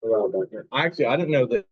a while back here. Actually, I didn't know that.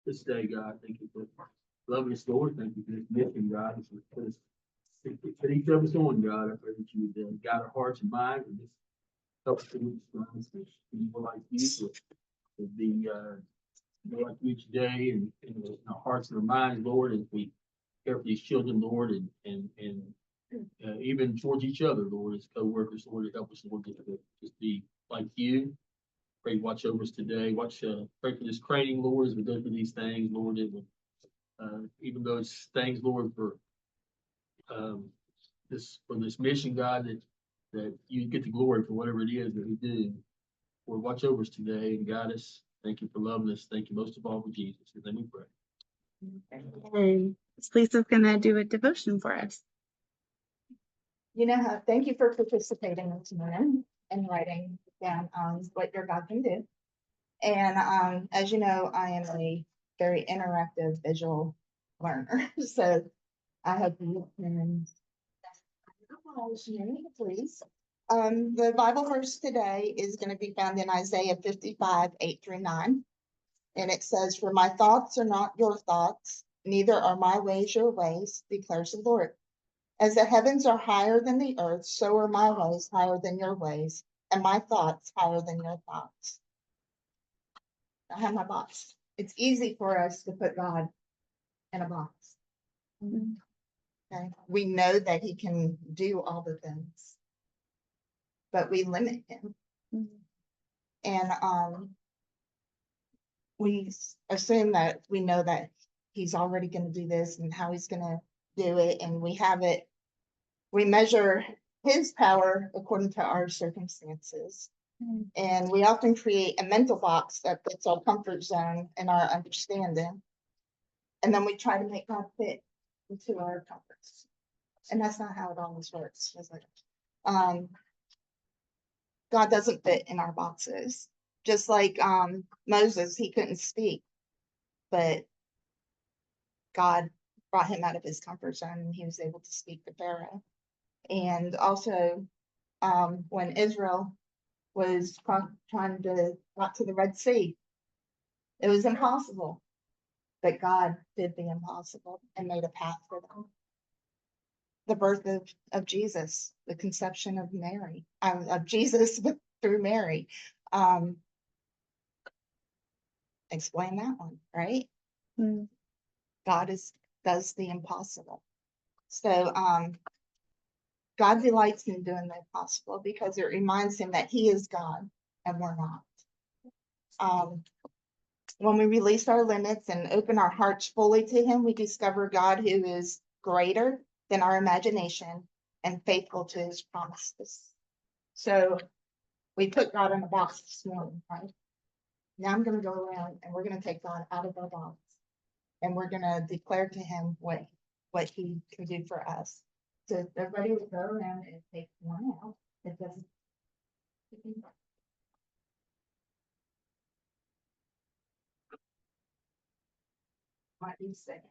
This day, God, thank you for loving us, Lord. Thank you for this mission, God. Put each of us on, God. I pray that you would guide our hearts and minds and just help us to be people like you to be more like you each day and in our hearts and our minds, Lord, as we care for these children, Lord, and even towards each other, Lord, as co-workers, Lord, to help us, Lord, to just be like you. Pray, watch over us today. Pray for this training, Lord, as we go through these things, Lord. Even those things, Lord, um, for this mission, God, that you get the glory for whatever it is that we do. Lord, watch over us today and guide us. Thank you for loving us. Thank you most of all for Jesus. And then we pray. And Lisa's gonna do a devotion for us. Thank you for participating this morning and writing down what your God can do. And as you know, I am a very interactive visual learner. So I hope you can please. The Bible verse today is going to be found in Isaiah 55, 8 through 9. And it says, "For my thoughts are not your thoughts, neither are my ways your ways, declares the Lord. As the heavens are higher than the earth, so are my ways higher than your ways, and my thoughts higher than your thoughts." I have my box. It's easy for us to put God in a box. Okay, we know that he can do all the things, but we limit him. And we assume that we know that he's already going to do this and how he's going to do it, and we have it. We measure his power according to our circumstances, and we often create a mental box that fits our comfort zone and our understanding, and then we try to make God fit into our comforts. And that's not how it always works, is it? God doesn't fit in our boxes. Just like Moses, he couldn't speak, but God brought him out of his comfort zone and he was able to speak to Pharaoh. And also, when Israel was trying to got to the Red Sea, it was impossible, but God did the impossible and made a path for them. The birth of Jesus, the conception of Mary, of Jesus through Mary. Explain that one, right? God does the impossible. So God delights in doing the impossible because it reminds him that he is God and we're not. When we release our limits and open our hearts fully to him, we discover God who is greater than our imagination and faithful to his promises. So we put God in a box this morning, right? Now I'm going to go around and we're going to take God out of our box and we're going to declare to him what he can do for us. So everybody will go around and take one out. It doesn't. Might be seconds.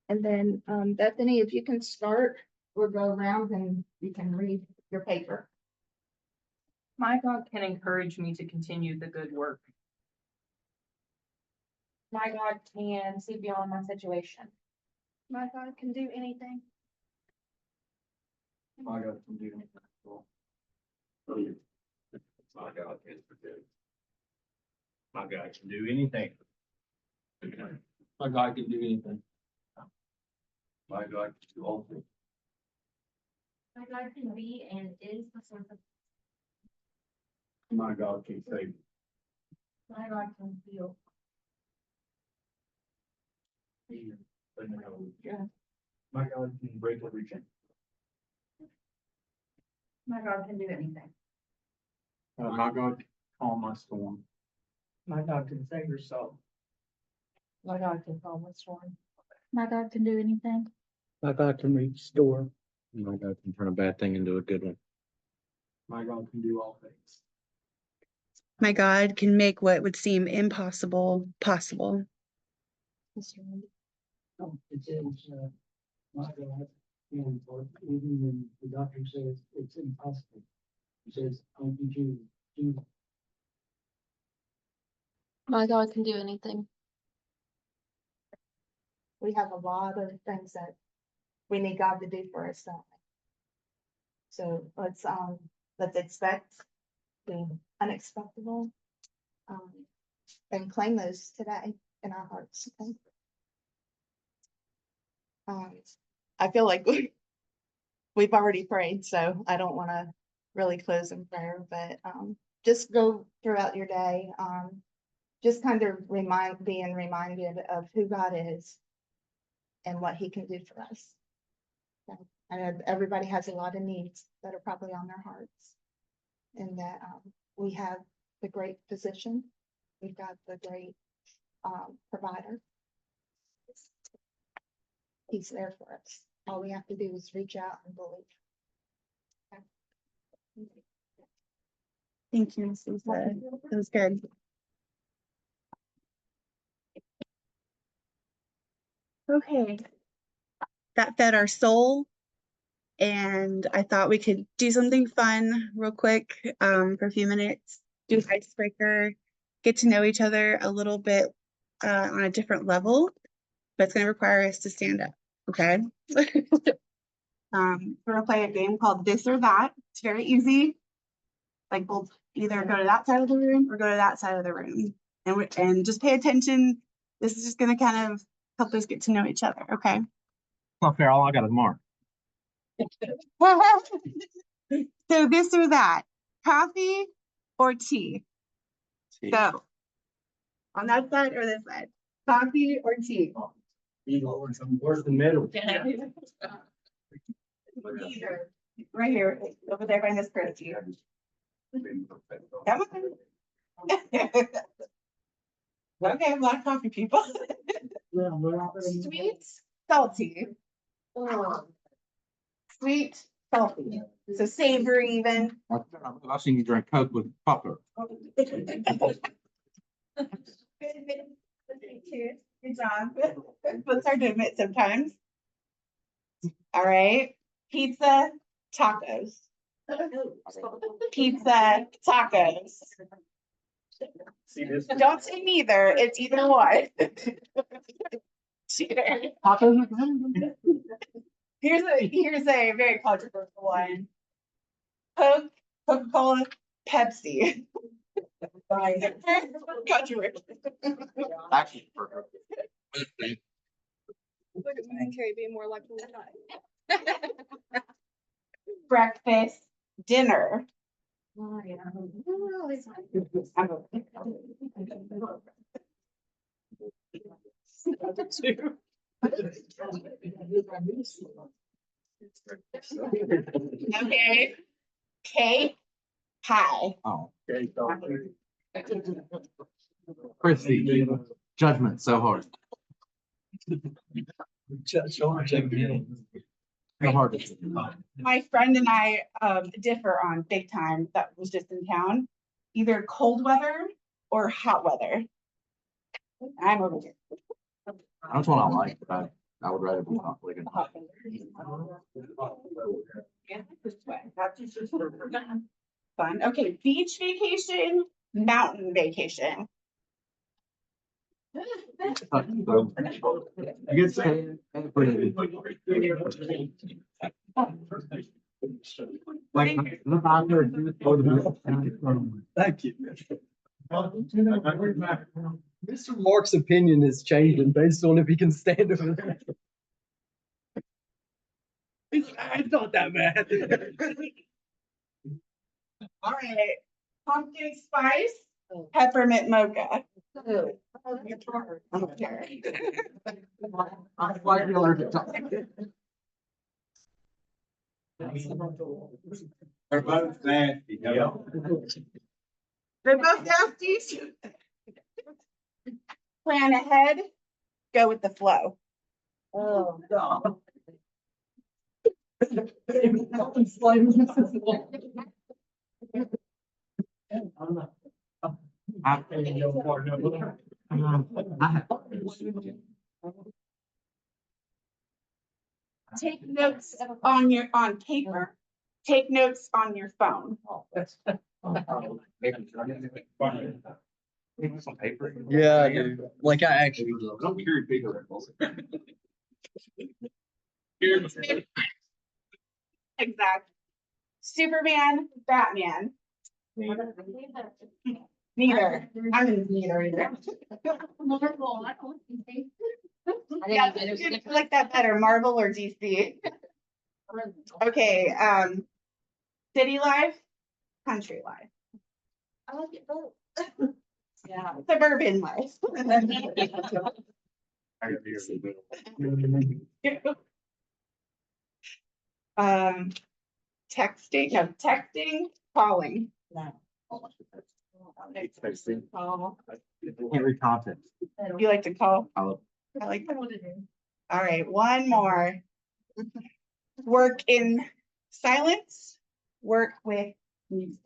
And then Bethany, if you can start, we'll go around and you can read your paper. My God can encourage me to continue the good work. My God can see beyond my situation. My God can do anything. My God can do anything. My God can forgive. My God can do anything. My God can do anything. My God can do all things. My God can be and is the source of. My God can save. My God can heal. Yeah. My God can break every chain. My God can do anything. My God can calm my storm. My God can save your soul. My God can calm the storm. My God can do anything. My God can restore. My God can turn a bad thing into a good one. My God can do all things. My God can make what would seem impossible possible. It says, my God, and even when the doctor says it's impossible, he says, "Thank you, Jesus." Jesus. My God can do anything. We have a lot of things that we need God to do for us, don't we? So let's expect the unexpected, and claim those today in our hearts. Okay? I feel like we've already prayed, so I don't want to really close in prayer, but just go throughout your day. Just kind of being reminded of who God is and what he can do for us. So, I know everybody has a lot of needs that are probably on their hearts, and that we have the great physician. We've got the great provider. He's there for us. All we have to do is reach out and believe. Thank you, Ms. Lisa. That was good. Okay. That fed our soul. And I thought we could do something fun real quick for a few minutes, do an icebreaker, get to know each other a little bit on a different level, but it's going to require us to stand up, okay? We're going to play a game called This or That. It's very easy. Like we'll either go to that side of the room or go to that side of the room. And just pay attention. This is just going to kind of help us get to know each other, okay? Not fair, all I got is Mark. So this or that, coffee or tea? So on that side or this side, coffee or tea? Worse than middle. Either. Right here, over there by Miss Christie. Come on. Okay, black coffee people. Sweet, salty. Sweet, salty. So savory even. I've seen you drink Coke with popper. Good job. It's hard to admit sometimes. All right. Pizza, tacos. Pizza, tacos. Don't say neither. It's either one. Cheater. Here's a very controversial one. Coke, Coca-Cola, Pepsi. Controversial. Actually, Carrie being more likely than not. Breakfast, dinner. Okay. Cake, pie. oh, Chrissy, judgment so hard. So hard. My friend and I differ on big time that was just in town. Either cold weather or hot weather. I'm over here. That's what I like, but I would rather be hot living. Hot weather. Yeah, this way. That's just fun. Okay, beach vacation, mountain vacation. You get to like look out there and do it for the. Thank you. Mr. Mark's opinion is changing based on if he can stand over there. It's not that bad. All right, pumpkin spice, peppermint mocha. I'm slightly allergic to. They're both nasty. They're both nasty. Plan ahead, go with the flow. Oh, no. Take notes on paper. Take notes on your phone. Some paper. Yeah, dude. Like I actually do. Don't carry bigger. Exactly. Superman, Batman. Neither. I'm in neither either. Yeah, I like that better, Marvel or DC? Okay, city life, country life, I like it both. Yeah. suburban life. I gotta be here in the middle. Texting, calling. Texting. Call. Can't read content. You like to call? I'll- I like that. All right, one more. Work in silence, work with music.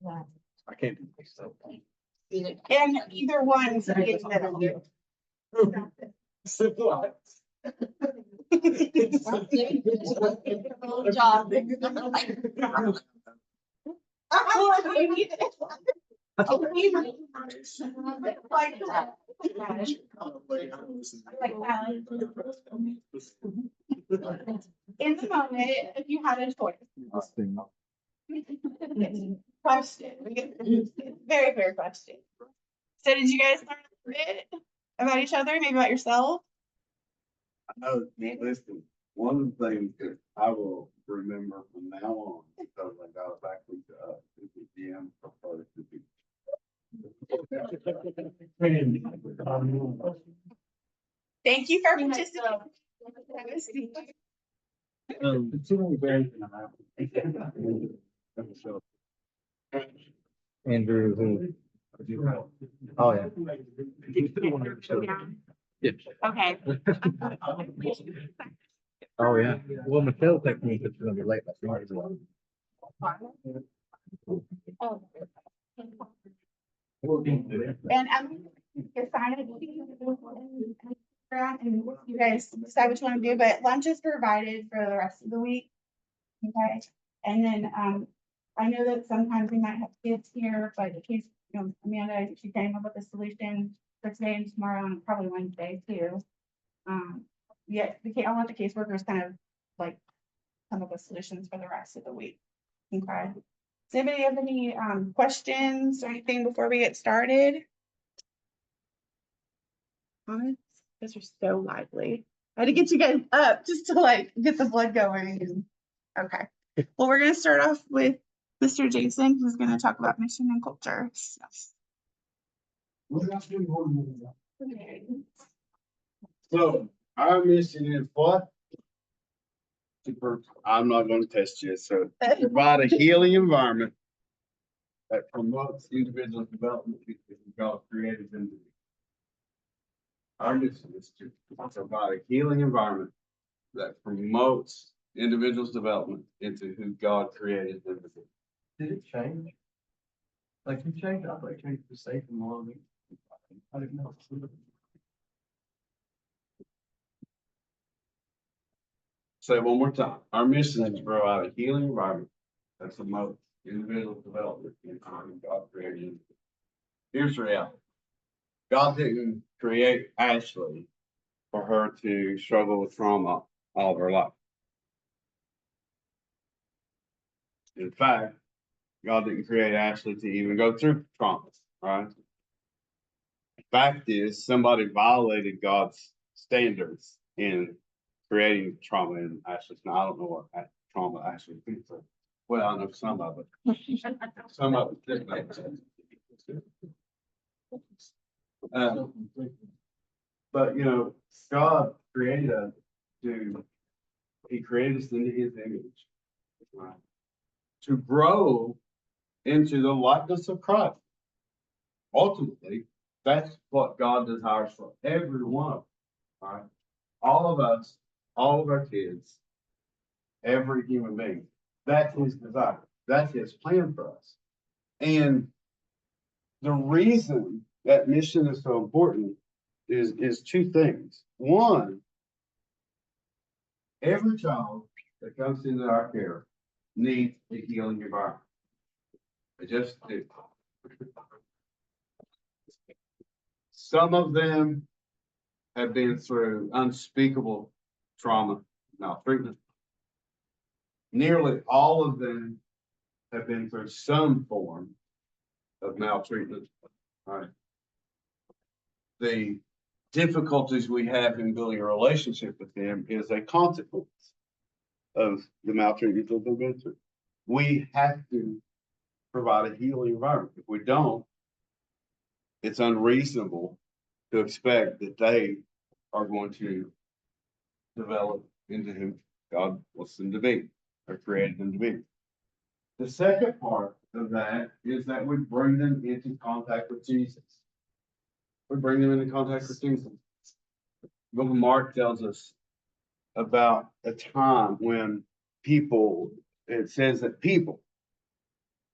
I can't do myself. And either one is in the middle. Job. In the moment, if you had a choice. Question. Very fair question. So did you guys learn a bit about each other, maybe about yourself? No, listen, one of the things that I will remember from now on, because I got it back with the GM proposed to be. Thank you for participating. Andrew, who? Oh, yeah. Yeah. Okay. Oh, yeah. Well, Michelle texted me that she's gonna be late. That's smart as well. And I'm excited. And you guys decide what you want to do, but lunch is provided for the rest of the week. Okay, and then, I know that sometimes we might have kids here, but in case, Amanda, she came up with a solution for today and tomorrow and probably Wednesday too. Yeah, I want the caseworkers kind of like come up with solutions for the rest of the week. Okay. Does anybody have any, questions or anything before we get started? Comments? Those are so lively. I had to get you guys up just to like get the blood going. Okay. Well, we're gonna start off with Mr. Jason, who's gonna talk about mission and culture. So our mission is what? I'm not gonna test you, so provide a healing environment that promotes individual development because God created them to be. Our mission is to provide a healing environment that promotes individuals' development into who God created them to be. Did it change? Like you changed, I like changed the safe and longing. I didn't know. Say it one more time. Our mission is to provide a healing environment that promotes individual development into who God created them to be. Here's the reality. God didn't create Ashley for her to struggle with trauma all of her life. In fact, God didn't create Ashley to even go through trauma, right? The fact is, somebody violated God's standards in creating trauma in Ashley. Now, I don't know what trauma actually thinks of. Well, I know some of it. Some of it didn't make sense. But God created us He created us into His image, right? To grow into the likeness of Christ. Ultimately, that's what God desires for every one of us, right? All of us, all of our kids, every human being. That's His desire. That's His plan for us. And the reason that mission is so important is two things. One, every child that comes into our care needs a healing environment. They just do. Some of them have been through unspeakable trauma, maltreatment. Nearly all of them have been through some form of maltreatment. Right. The difficulties we have in building a relationship with them is a consequence of the maltreatment that they've been through. We have to provide a healing environment. If we don't, it's unreasonable to expect that they are going to develop into who God wants them to be, or created them to be. The second part of that is that we bring them into contact with Jesus. We bring them into contact with Jesus. The book of Mark tells us about a time when people, it says that people,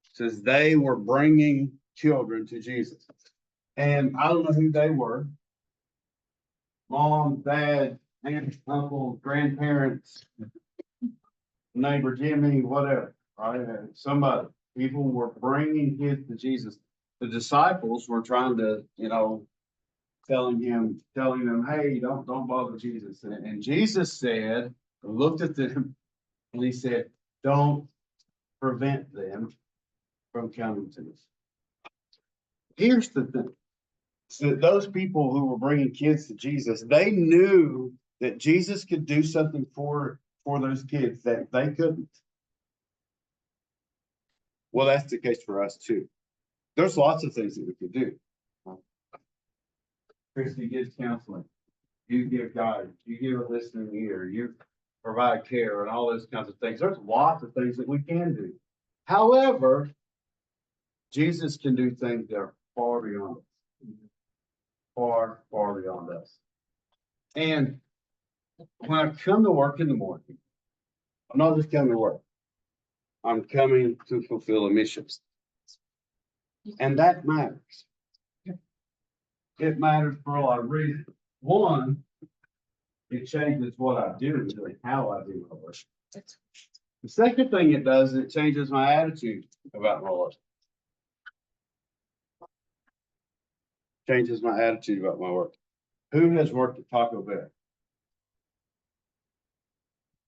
it says they were bringing children to Jesus. And I don't know who they were. Mom, dad, aunt, uncle, grandparents, neighbor Jimmy, whatever, right? Somebody, people were bringing kids to Jesus. The disciples were trying to, telling them, hey, don't bother Jesus. And Jesus said, looked at them, and he said, don't prevent them from coming to us. Here's the thing. So those people who were bringing kids to Jesus, they knew that Jesus could do something for those kids that they couldn't. Well, that's the case for us too. There's lots of things that we could do. Christy gives counseling. You give guidance. You give a listening ear. You provide care and all those kinds of things. There's lots of things that we can do. However, Jesus can do things that are far beyond us. Far, far beyond us. And when I come to work in the morning, I'm not just coming to work. I'm coming to fulfill a mission. And that matters. It matters for a lot of reasons. One, it changes what I do and how I do my work. The second thing it does, it changes my attitude about my work. Changes my attitude about my work. Who has worked at Taco Bell?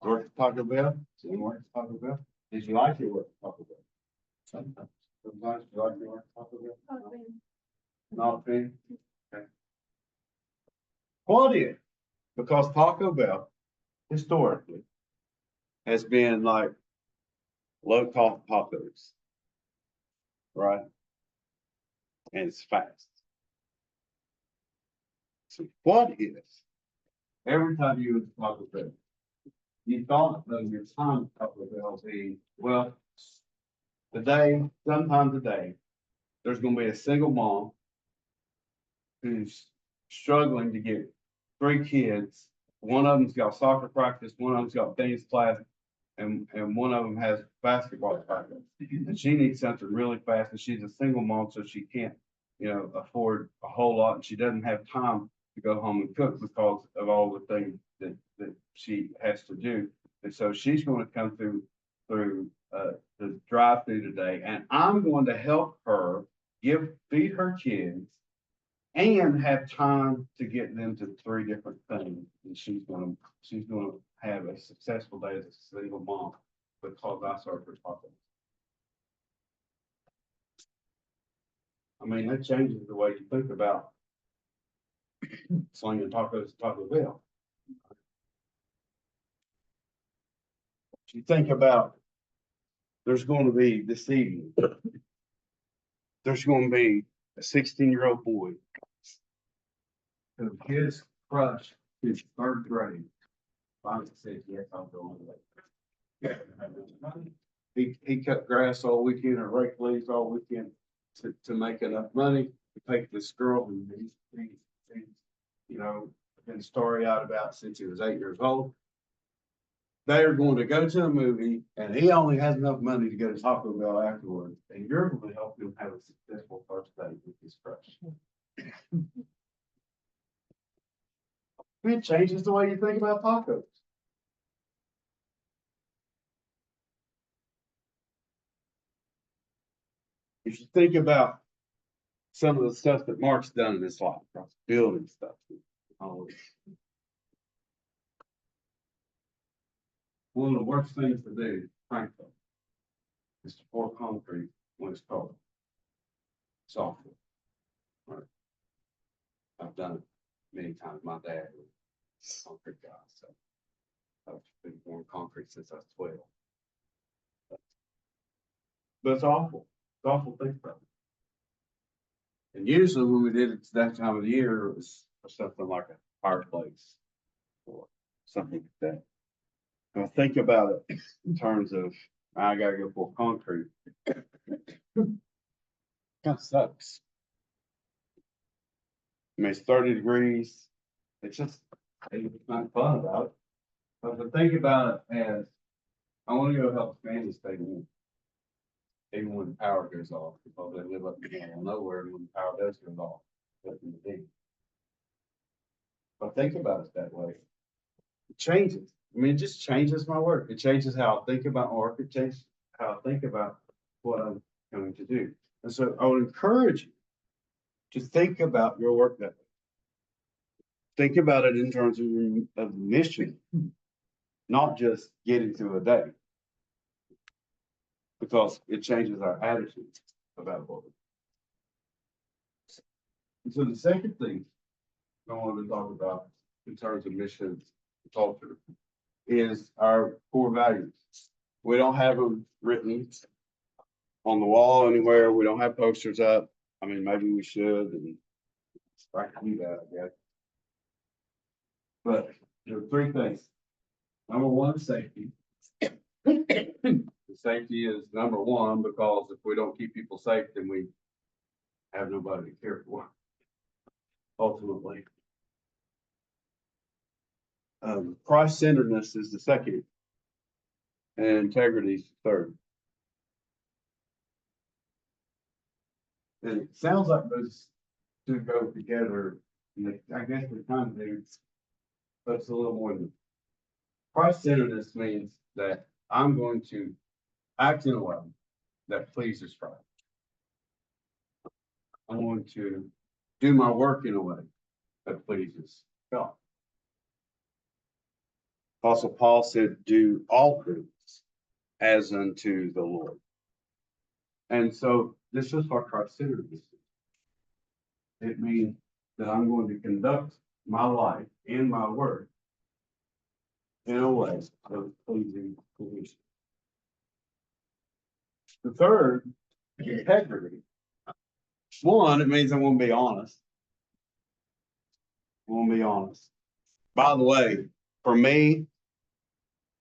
Worked at Taco Bell? Anyone worked at Taco Bell? Did you like your work at Taco Bell? Sometimes. Sometimes you like your work at Taco Bell? Not a fan? Okay. What if? Because Taco Bell historically has been like low-cost tacos, right? And it's fast. So what if every time you went to Taco Bell, you thought of your time at Taco Bell being, well, sometime today, there's gonna be a single mom who's struggling to get 3 kids. One of them's got soccer practice, one of them's got dance class, and one of them has basketball practice. And she needs something really fast, and she's a single mom, so she can't, afford a whole lot, and she doesn't have time to go home and cook because of all the things that she has to do. And so she's going to come through the drive-through today, and I'm going to help her feed her kids and have time to get them to 3 different things. And she's going to have a successful day as a single mom because I serve her tacos. I mean, that changes the way you think about slinging tacos at Taco Bell. You think about, there's going to be this evening, there's going to be a 16-year-old boy who his crush is 3rd grade. Finally said, yes, I'll go on later. He cut grass all weekend and raked leaves all weekend to make enough money to take this girl who he's been story-eyed about since he was 8 years old. They are going to go to a movie, and he only has enough money to go to Taco Bell afterwards, and you're going to help him have a successful first date with his crush. It changes the way you think about tacos. If you think about some of the stuff that Mark's done in his life, building stuff, all this. One of the worst things to do, frankly, is to pour concrete when it's cold. Softly. Right. I've done it. many times. My dad was a concrete guy, so I've been pouring concrete since I was 12. But it's awful. It's awful to think about. And usually when we did it that time of the year, it was for something like a fireplace or something like that. And I think about it in terms of, I gotta go pour concrete. Kind of sucks. I mean, it's 30 degrees. It's just, it's not fun about it. But to think about it as, I want to go help families stay warm. Even when the power goes off, because they live up in the middle of nowhere, and when the power does go off, up in the deep. But think about it that way. It changes. I mean, it just changes my work. It changes how I think about my work. It changes how I think about what I'm going to do. And so I would encourage you to think about your work that way. Think about it in terms of mission, not just getting through a day. Because it changes our attitude about what we do. And so the second thing I want to talk about in terms of mission and culture is our core values. We don't have them written on the wall anywhere. We don't have posters up. I mean, maybe we should, and I can do that, I guess. But there are three things. Number one, safety. The safety is number one, because if we don't keep people safe, then we have nobody to care for, ultimately. Christ-centeredness is the second, and integrity is the third. And it sounds like those two go together, and I guess they kind of do, but it's a little more than. Christ-centeredness means that I'm going to act in a way that pleases Christ. I'm going to do my work in a way that pleases God. Apostle Paul said, do all things as unto the Lord. And so this is what Christ-centeredness is. It means that I'm going to conduct my life and my work in a way that is pleasing to God. The third, integrity. One, it means I want to be honest. I want to be honest. By the way, for me,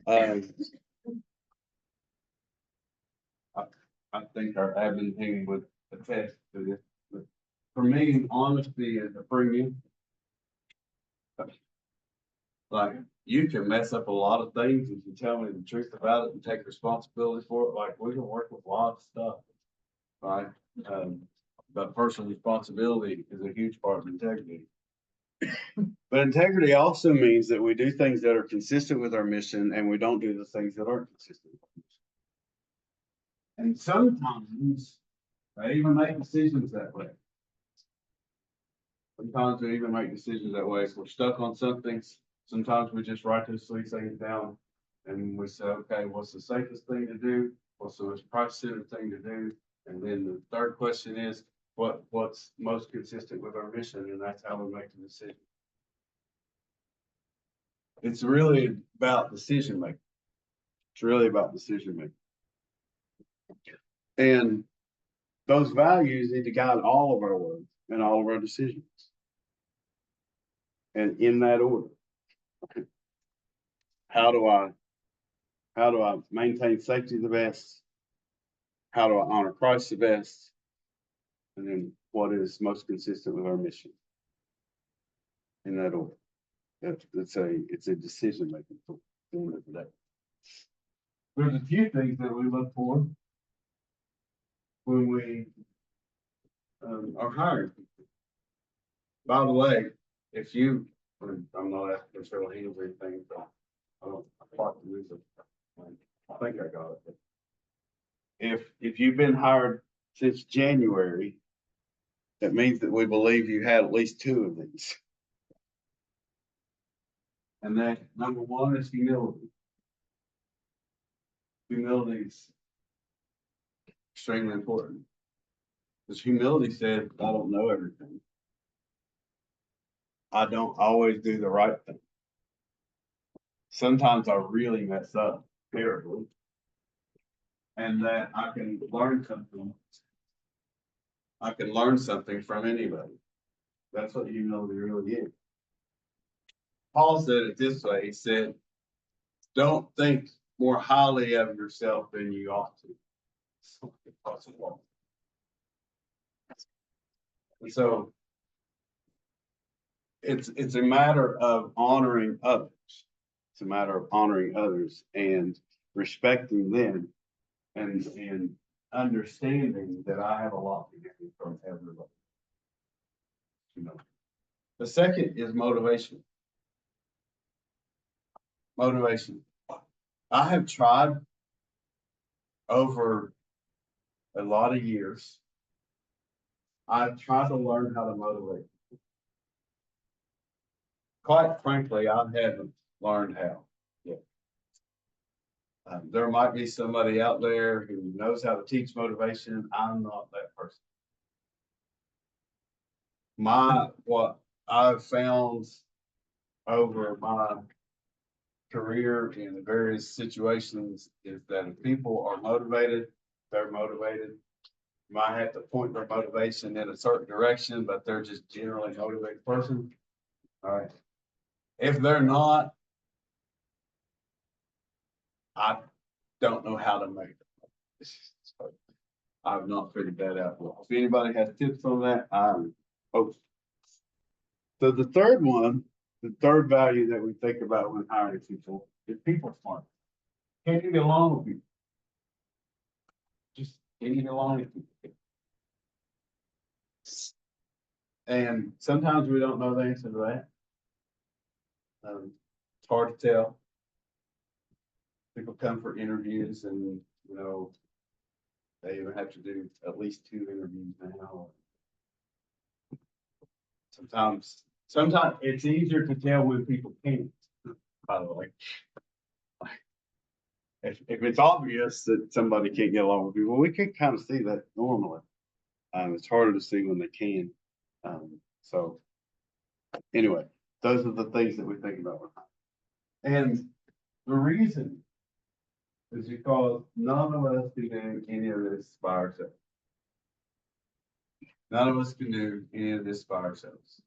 I think our admin team would attest to this. But for me, honesty is a premium. Like, you can mess up a lot of things if you tell me the truth about it and take responsibility for it. Like, we can work with a lot of stuff, right? But personal responsibility is a huge part of integrity. But integrity also means that we do things that are consistent with our mission, and we don't do the things that aren't consistent with our mission. And sometimes I even make decisions that way. Sometimes we even make decisions that way. If we're stuck on something, sometimes we just write those three things down and we say, okay, what's the safest thing to do? What's the most price-centered thing to do? And then the third question is, what's most consistent with our mission? And that's how we make the decision. It's really about decision making. It's really about decision making. And those values need to guide all of our work and all of our decisions. And in that order. How do I maintain safety the best? How do I honor Christ the best? And then what is most consistent with our mission? In that order. It's a decision making tool. There's a few things that we look for when we are hiring people. By the way, if you, I'm not asking for show of hands or anything, but I think I got it. If you've been hired since January, that means that we believe you had at least two of these. And that number one is humility. Humility is extremely important. Because humility says, I don't know everything. I don't always do the right thing. Sometimes I really mess up terribly. And that I can learn something. I can learn something from anybody. That's what humility really is. Paul said it this way, he said, don't think more highly of yourself than you ought to. And so it's a matter of honoring others. It's a matter of honoring others and respecting them and understanding that I have a lot to gain from everybody. You know. The second is motivation. Motivation. I have tried over a lot of years. I've tried to learn how to motivate. Quite frankly, I haven't learned how yet. There might be somebody out there who knows how to teach motivation. I'm not that person. What I've found over my career in various situations is that if people are motivated, they're motivated. You might have to point their motivation in a certain direction, but they're just generally a motivated person. All right. If they're not, I don't know how to make it. So I've not figured that out. Well, if anybody has tips on that, I'm open. So the third one, the third value that we think about when hiring people is people smart. Can you get along with people? Just can you get along with people? And sometimes we don't know the answer to that. It's hard to tell. People come for interviews and, you know, they even have to do at least 2 interviews now. Sometimes it's easier to tell when people can't, by the way. If it's obvious that somebody can't get along with people, we can kind of see that normally. It's harder to see when they can. So anyway, those are the things that we think about. And the reason is because none of us can do any of this by ourselves. None of us can do any of this by ourselves.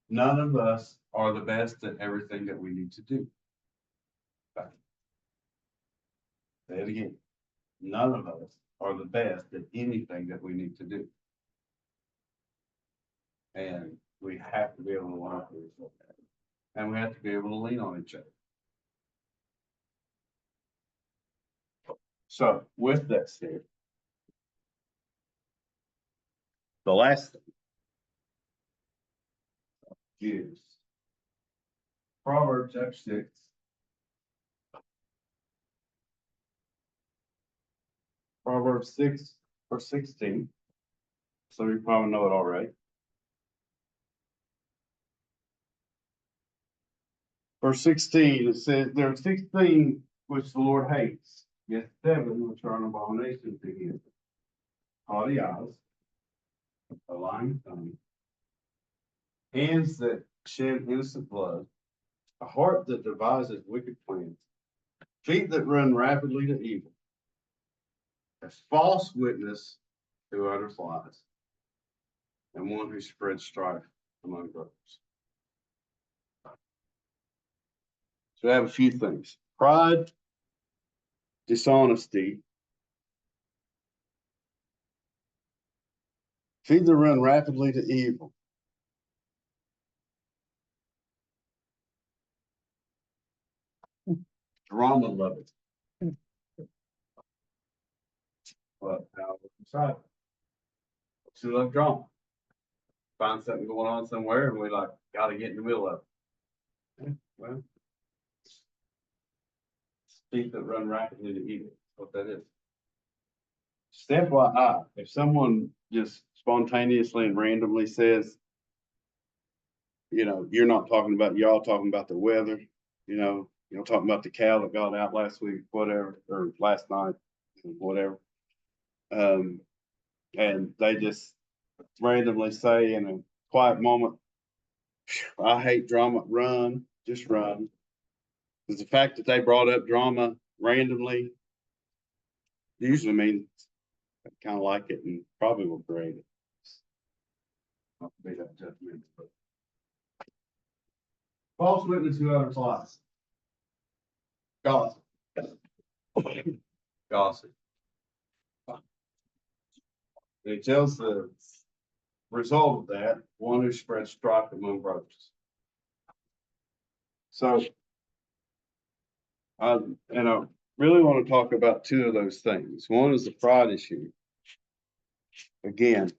None of us are the best at everything that we need to do. Say it again. None of us are the best at anything that we need to do. And we have to be able to learn from each other. And we have to be able to lean on each other. So with that said, the last thing is Proverbs chapter 6. Proverbs 6 verse 16. So you probably know it already. Verse 16, it says, there are 6 things which the Lord hates, yet 7 which are an abomination to him. Haughty eyes, a lying tongue, hands that shed innocent blood, a heart that devises wicked plans, feet that run rapidly to evil, a false witness who utters lies, and one who spreads strife among brothers. So I have a few things. Pride, dishonesty, feet that run rapidly to evil. Drama lovers. But now inside, we love drama. Find something going on somewhere, and we like gotta get in the middle of it. Well, feet that run rapidly to evil. That's what that is. Step FYI, if someone just spontaneously and randomly says, you know, you're not talking about y'all talking about the weather, you know, talking about the cow that got out last week, whatever, or last night, whatever. And they just randomly say in a quiet moment, I hate drama, just run. Cause the fact that they brought up drama randomly usually means I kind of like it and probably will create it. Not to be that judgmental, but. False witness who other lies. Gossip. Gossip. It tells the result of that, one who spreads strife among brothers. So. I really want to talk about two of those things. One is the pride issue. Again,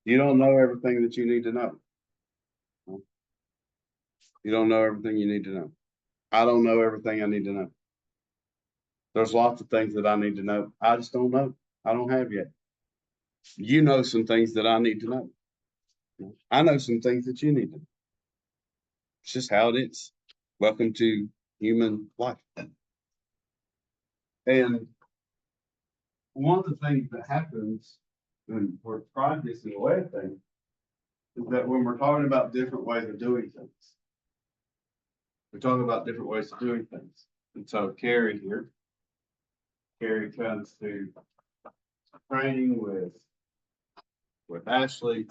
you don't know everything that you need to know. You don't know everything you need to know. I don't know everything I need to know. There's lots of things that I need to know. I just don't know. I don't have yet. You know some things that I need to know. I know some things that you need to know. It's just how it is. Welcome to human life. And one of the things that happens when we're trying this in a way of things is that when we're talking about different ways of doing things, we're talking about different ways of doing things. And so Carrie comes to training with Ashley,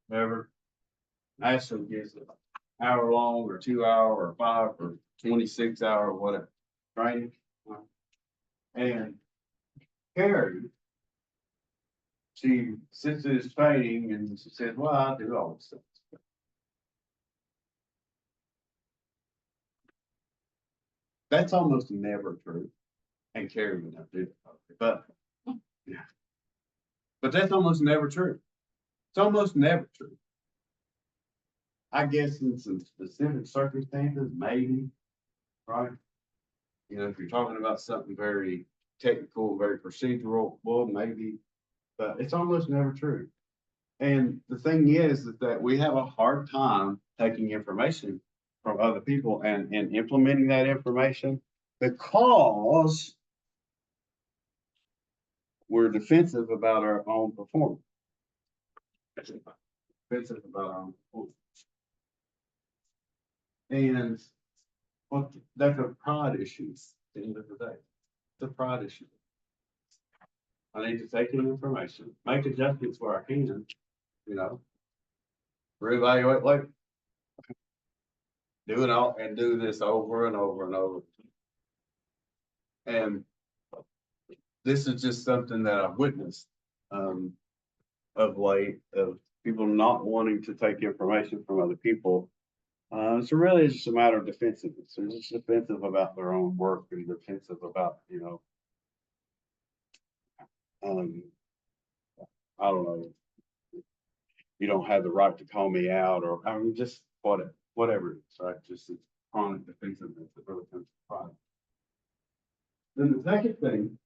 whoever. Ashley gives an hour long or 2 hour or 5 or 26 hour, whatever, training. And Carrie, she sits in this training and she says, well, I do all this stuff. That's almost never true. And Carrie would not do it, but yeah. But that's almost never true. It's almost never true. I guess in some specific circumstances, maybe, right? You know, if you're talking about something very technical, very procedural, well, maybe, but it's almost never true. And the thing is that we have a hard time taking information from other people and implementing that information because we're defensive about our own performance. Defensive about our own performance. And well, that's a pride issue at the end of the day. It's a pride issue. I need to take in information, make adjustments where I can, you know, reevaluate later. Do it all and do this over and over and over. And this is just something that I've witnessed of late, of people not wanting to take information from other people. So really it's just a matter of defensiveness. They're just defensive about their own work and defensive about, you know, I don't know, you don't have the right to call me out, or I mean, just whatever it is, right? Just it's chronic defensiveness that really comes to pride. Then the second thing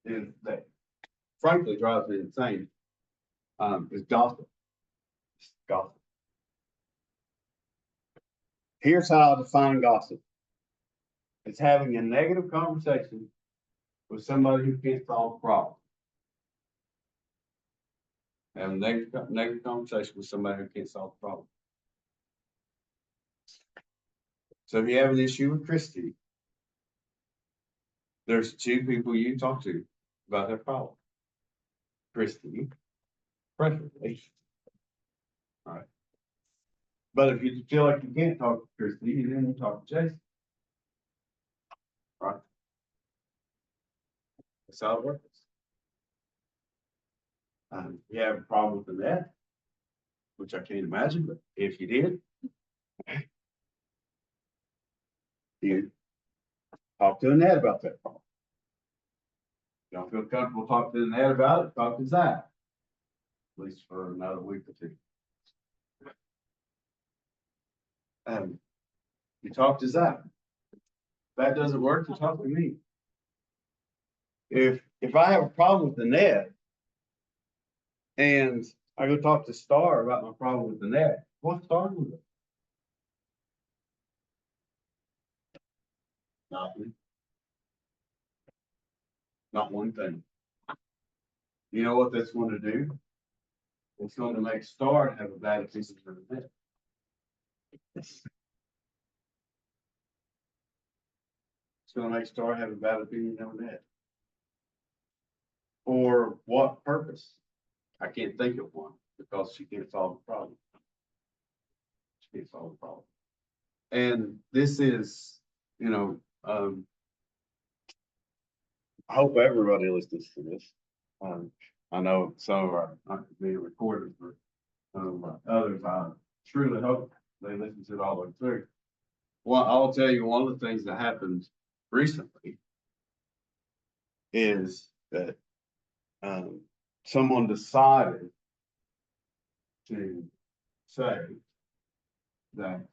is that frankly drives me insane, is gossip. Gossip. Here's how I define gossip. It's having a negative conversation with somebody who can't solve a problem. Having a negative conversation with somebody who can't solve a problem. So if you have an issue with Christy, there's two people you talk to about that problem. Christy, preferably. All right. But if you feel like you can't talk to Christy, then you talk to Jason. Right? That's how it works. You have a problem with the net, which I can't imagine, but if you did, you talk to the net about that problem. You don't feel comfortable talking to the net about it, talk to Zach. At least for another week or two. You talk to Zach. If that doesn't work, you talk to me. If I have a problem with the net and I go talk to Star about my problem with the net, what's Star with it? Nothing. Not one thing. You know what that's going to do? It's going to make Star have a bad opinion of the net. It's gonna make Star have a bad opinion on that. For what purpose? I can't think of one, because she can't solve the problem. She can't solve the problem. And this is, you know, I hope everybody listens to this. I know some of our, not being recorded, but others, I truly hope they listen to it all the way through. Well, I'll tell you, one of the things that happened recently is that someone decided to say that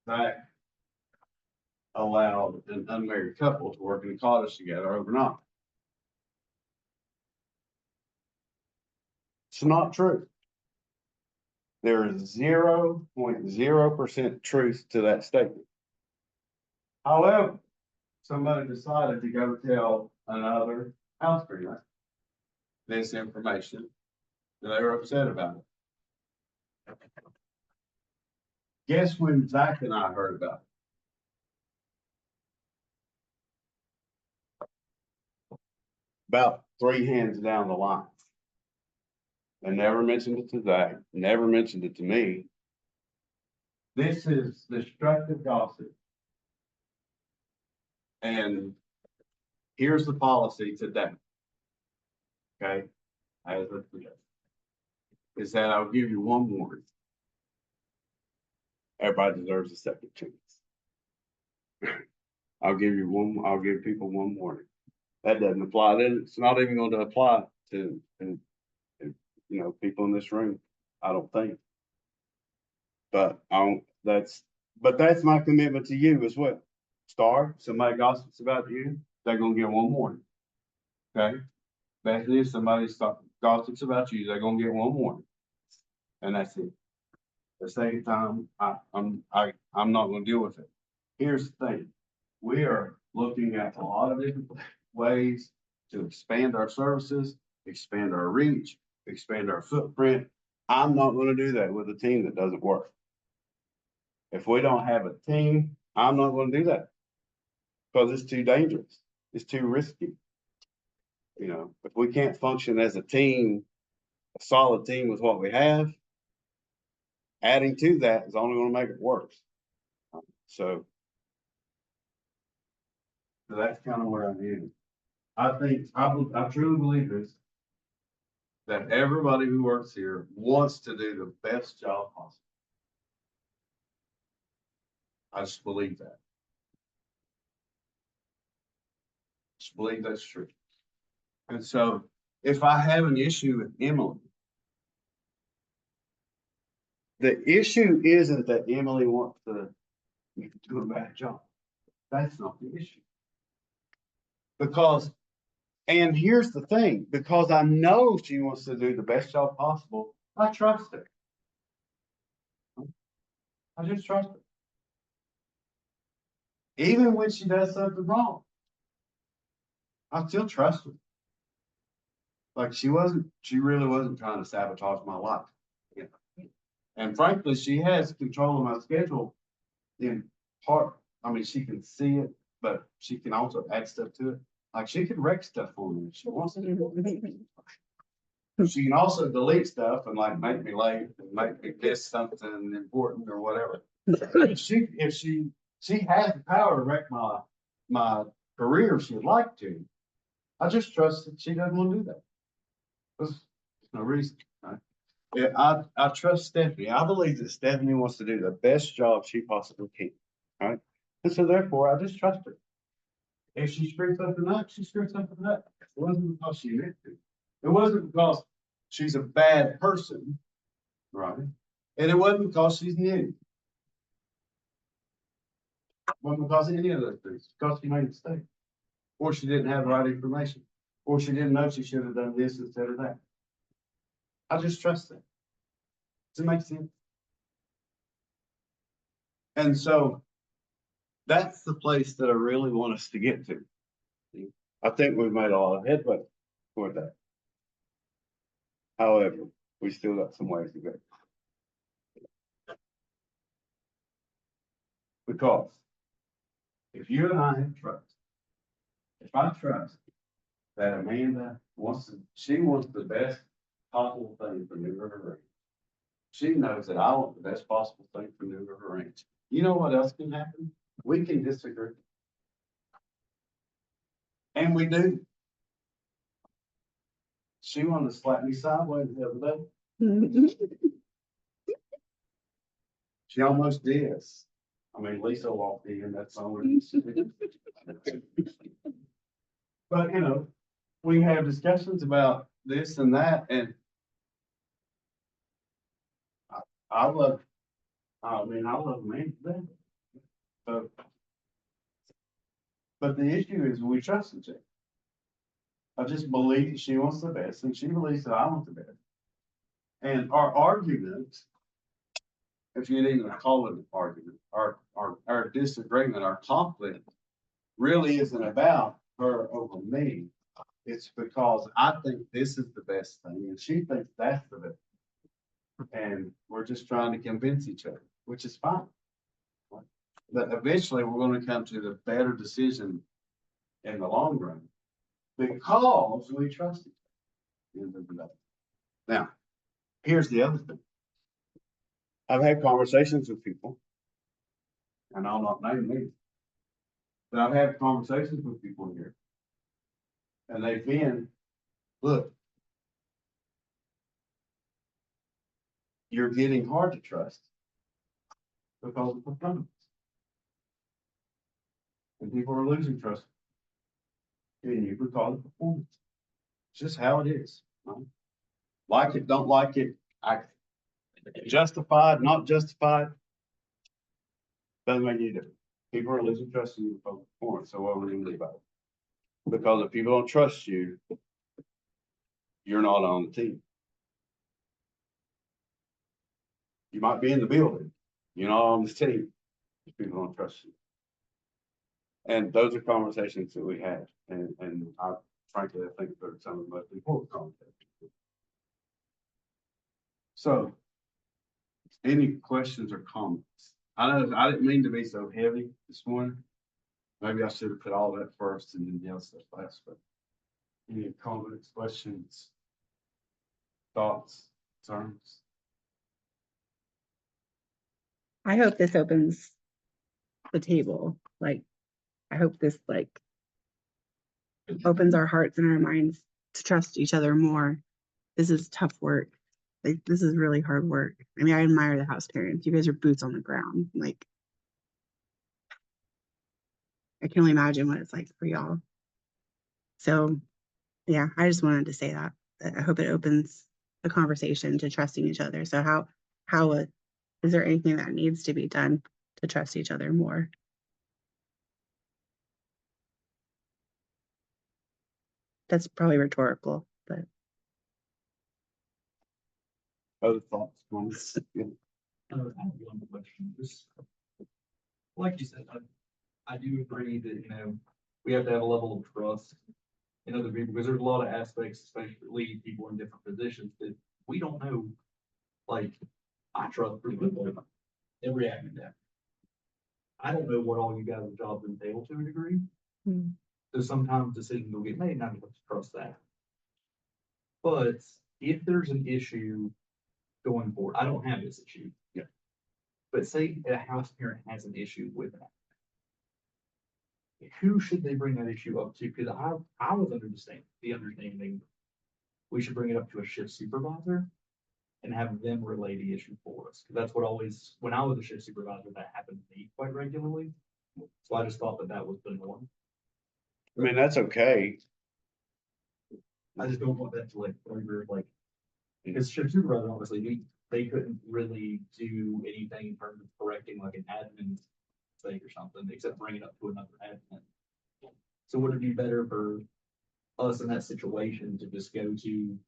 that allowed an unmarried couple to work in a cottage together overnight. It's not true. There is 0.0% truth to that statement. However, somebody decided to go tell another house cleaner this information, and they were upset about it. Guess when Zach and I heard about it? About 3 hands down the line. They never mentioned it to Zach, never mentioned it to me. This is destructive gossip. And here's the policy today. Okay, as of today, is that I'll give you one warning. Everybody deserves a second chance. I'll give people one warning. That doesn't apply. It's not even going to apply to people in this room, I don't think. But that's my commitment to you as well. Star, somebody gossips about you, they're gonna get one warning. Okay? Bethany, if somebody gossips about you, they're gonna get one warning. And that's it. At the same time, I'm not gonna deal with it. Here's the thing. We are looking at a lot of different ways to expand our services, expand our reach, expand our footprint. I'm not gonna do that with a team that doesn't work. If we don't have a team, I'm not gonna do that. Because it's too dangerous. It's too risky. If we can't function as a team, a solid team with what we have, adding to that is only going to make it worse. So that's kind of where I'm headed. I truly believe this, that everybody who works here wants to do the best job possible. I just believe that. Just believe that's true. And so if I have an issue with Emily, the issue isn't that Emily wants to do a bad job. That's not the issue. And here's the thing, because I know she wants to do the best job possible, I trust her. I just trust her. Even when she does something wrong, I still trust her. Like she really wasn't trying to sabotage my life. And frankly, she has control of my schedule in part. I mean, she can see it, but she can also add stuff to it. Like she can wreck stuff for me if she wants to. She can also delete stuff and like make me late and make me miss something important or whatever. If she has the power to wreck my career if she'd like to. I just trust that she doesn't want to do that. There's no reason. Right? Yeah, I trust Stephanie. I believe that Stephanie wants to do the best job she possibly can. Right? And so therefore I just trust her. If she screws something up, she screws something up. It wasn't because she meant to. It wasn't because she's a bad person, right? And it wasn't because she's new. It wasn't because of any of those things. Because she made a mistake. Or she didn't have the right information. Or she didn't know she should have done this instead of that. I just trust that. Does it make sense? And so that's the place that I really want us to get to. I think we've made a lot of headway toward that. However, we still got some ways to go. Because if you and I have trust, if I trust that Amanda she wants the best possible thing for New River Ranch. She knows that I want the best possible thing for New River Ranch. You know what else can happen? We can disagree. And we do. She wanted to slap me sideways the other day. She almost did. I mean, Lisa walked in, that's all. But, you know, we have discussions about this and that, and I love, I mean, I love me. So, but the issue is we trust each other. I just believe she wants the best, and she believes that I want the best. And our argument, if you'd even call it an argument, our disagreement, our conflict, really isn't about her over me. It's because I think this is the best thing, and she thinks that's the best. And we're just trying to convince each other, which is fine. But eventually, we're gonna come to the better decision in the long run, because we trust each other. Now, here's the other thing. I've had conversations with people, and I'll not name names, but I've had conversations with people here. And they've been, look, you're getting hard to trust because of performance. And people are losing trust in you because of performance. It's just how it is. Right? Like it, don't like it, justified, not justified, doesn't make any difference. People are losing trust in you because of performance, so what are we gonna do about it? Because if people don't trust you, you're not on the team. You might be in the building, you're not on the team, if people don't trust you. And those are conversations that we had, and I frankly, I think they're some of the most important conversations. So, any questions or comments? I know I didn't mean to be so heavy this morning. Maybe I should have put all that first and then the other stuff last, but any comments, questions, thoughts, concerns? I hope this opens the table. Like, I hope this opens our hearts and our minds to trust each other more. This is tough work. Like, this is really hard work. I mean, I admire the house parents. You guys are boots on the ground. Like, I can only imagine what it's like for y'all. So, yeah, I just wanted to say that I hope it opens the conversation to trusting each other. So how is there anything that needs to be done to trust each other more? That's probably rhetorical, but Other thoughts, comments? Yeah. I have one question. Just like you said, I do agree that, you know, we have to have a level of trust in other people, because there's a lot of aspects, especially people in different positions, that we don't know. Like, I trust pretty much every aspect. I don't know what all you guys' jobs entail to a degree. Hmm. So sometimes decisions will get made, and I don't trust that. But if there's an issue going forward, I don't have this issue. Yeah. But say a house parent has an issue with that. Who should they bring that issue up to? Because I was under the understanding we should bring it up to a shift supervisor and have them relay the issue for us. Because that's what always, when I was a shift supervisor, that happened to me quite regularly. So I just thought that was the norm. I mean, that's okay. I just don't want that to like, because shift supervisor, obviously, they couldn't really do anything in terms of correcting like an admin mistake or something, except bring it up to another admin. So would it be better for us in that situation to just go to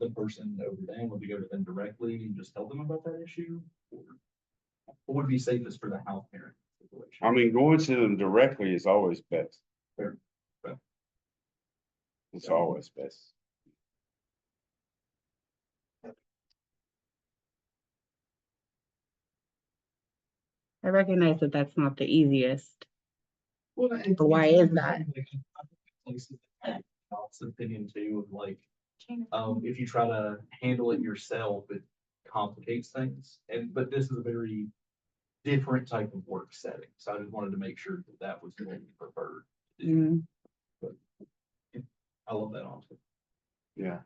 the person over them, or to go to them directly and just tell them about that issue? Or what would be safest for the house parent situation? I mean, going to them directly is always best. Fair. Fair. It's always best. I recognize that that's not the easiest. Well, and But why is that? Places that have Alex' opinion too, of like, if you try to handle it yourself, it complicates things. But this is a very different type of work setting, so I just wanted to make sure that that was what you preferred. Mm, I love that honestly. Yeah.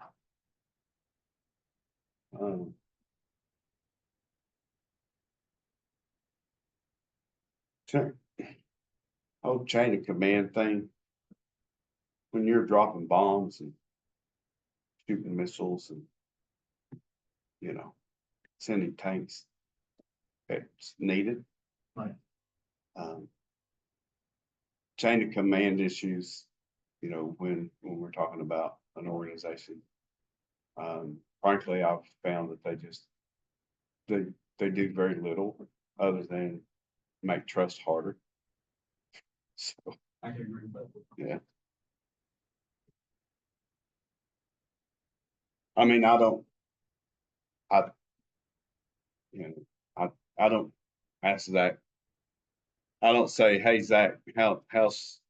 Check. Whole chain of command thing. When you're dropping bombs and shooting missiles and, you know, sending tanks, it's needed. Right. Chain of command issues, you know, when we're talking about an organization. Frankly, I've found that they do very little other than make trust harder. So, I can agree with that. yeah. I mean, I, you know, I don't ask Zach. I don't say, hey, Zach, how's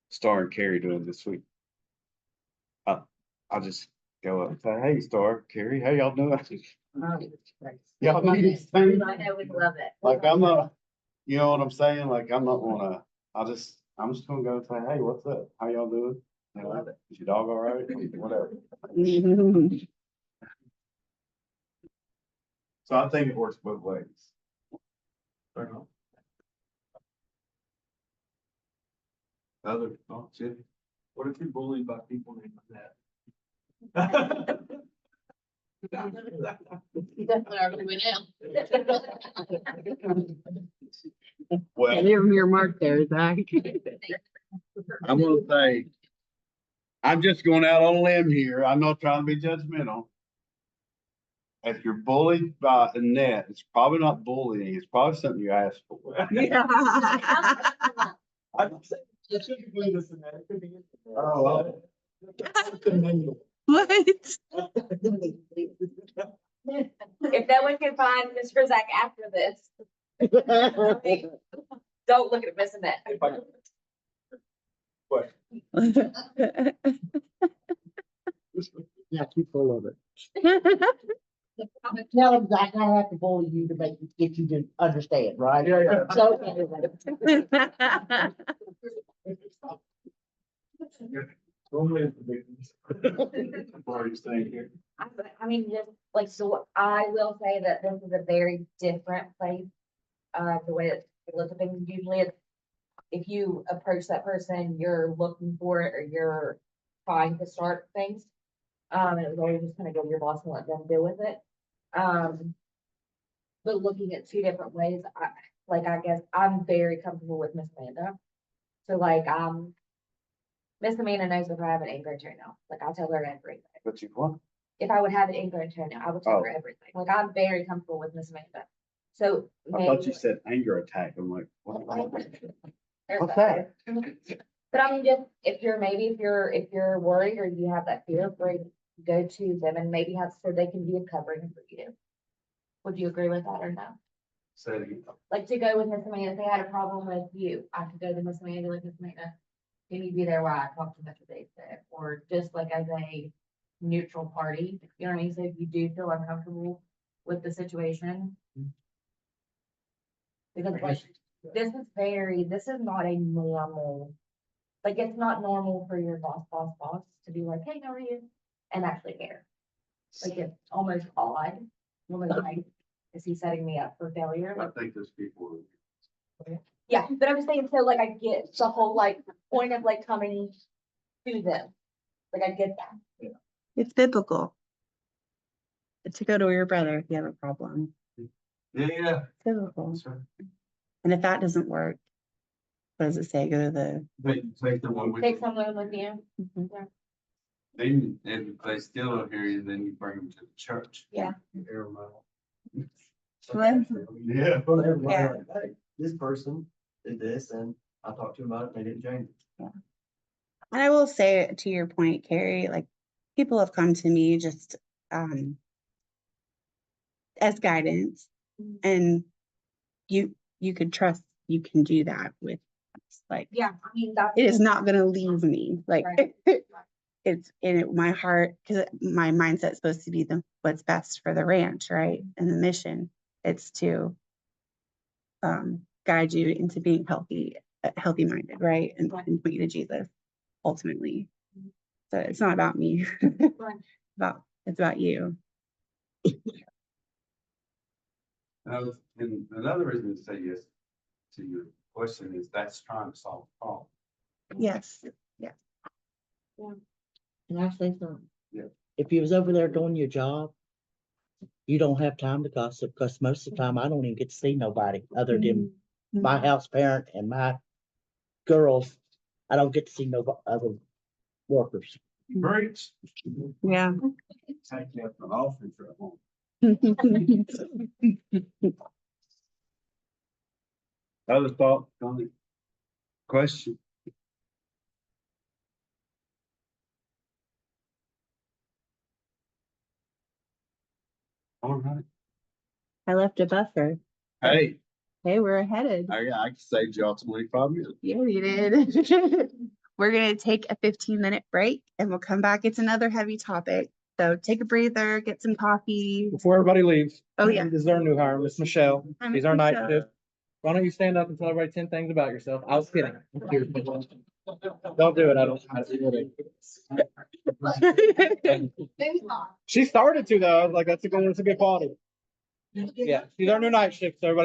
Star and Carrie doing this week? I just go up and say, hey, Star, Carrie, how y'all doing? Y'all do these things? I know we love it. Like, I'm not, you know what I'm saying? Like, I'm not gonna, I'm just gonna go and say, hey, what's up? How y'all doing? You know, is your dog all right? Whatever. So I think it works both ways. Fair enough. Other thoughts, yeah? What if you're bullied by people named that? You definitely are gonna win Well, your mark there, Zach. I'm gonna say, I'm just going out on a limb here. I'm not trying to be judgmental. If you're bullied by a net, it's probably not bullying. It's probably something you asked for. Oh, What? If no one can find Mr. Zach after this, don't look at missing that. Yeah, keep full of it. Tell them Zach, I have to bully you to get you to understand, right? Yeah. So. Normally it's the victims. What are you saying here? I mean, just like, so I will say that this is a very different place. The way that we look at things, usually it's, if you approach that person, you're looking for it or you're trying to start things. And it was always just kind of go to your boss and let them deal with it. But looking at two different ways, I guess I'm very comfortable with Miss Amanda. So like, Miss Amanda knows if I have an anger right now, like I'll tell her everything. But you what? If I would have an anger right now, I would tell her Oh. everything. Like I'm very comfortable with Miss Amanda. So. I thought you said anger attack. I'm like, what? What's that? But I mean, just if you're worried or you have that fear, go to them and maybe have, so they can be a covering for you. Would you agree with that or no? Say it again. Like to go with Miss Amanda, if they had a problem with you, I could go to Miss Amanda, like Miss Amanda, can you be there while I talk to Mr. Dave there? Or just like as a neutral party, you know what I mean? So if you do feel uncomfortable with the situation. Because like, this is not a normal, like, it's not normal for your boss to be like, hey, how are you? And actually care. Like, it's almost odd. Almost like, is he setting me up for failure? I think those people. Yeah, but I'm just saying, so like, I get the whole like point of like coming to them. Like, I get that. It's biblical. To go to your brother if you have a problem. Yeah. It's biblical. That's right. And if that doesn't work, what does it say? Go to the. Take the one with Take you. someone with you. Mhm. Then, if they still don't hear you, then you bring them to the church. Yeah. You hear them out. What? Yeah. Well, everybody, Yeah. like, hey, this person did this and I talked to them about it, and they didn't change it. And I will say to your point, Carrie, like people have come to me just as guidance. And you could trust you can do that with us. Like, Yeah, I mean, that's. it is not gonna leave me, like, Right. it's in my heart, because my mindset's supposed to be what's best for the ranch, right? And the mission, it's to guide you into being healthy minded, right? And point you to Jesus, ultimately. So it's not about me. Right. It's about you. And another reason to say yes to your question is that's trying to solve the problem. Yes. Can I say something? Yeah. If you was over there doing your job, you don't have time to gossip, because most of the time I don't even get to see nobody other than my house parent and my girls. I don't get to see no other workers. Great. Yeah. Take that for office at home. Other thought, comment, question? All right. I left a buffer. Hey, Hey, we're headed. I can save y'all 25 minutes. Yeah, you did. We're gonna take a 15-minute break and we'll come back. It's another heavy topic. So take a breather, get some coffee. Before everybody leaves. Oh, yeah. This is our new hire, Miss Michelle. Hi, She's Miss our night Michelle. shift. Why don't you stand up and tell everybody 10 things about yourself? I was kidding. Don't do it. I don't. Maybe not. She started to though. I was like, that's a good quality. Yeah, she's our new night shift. So everybody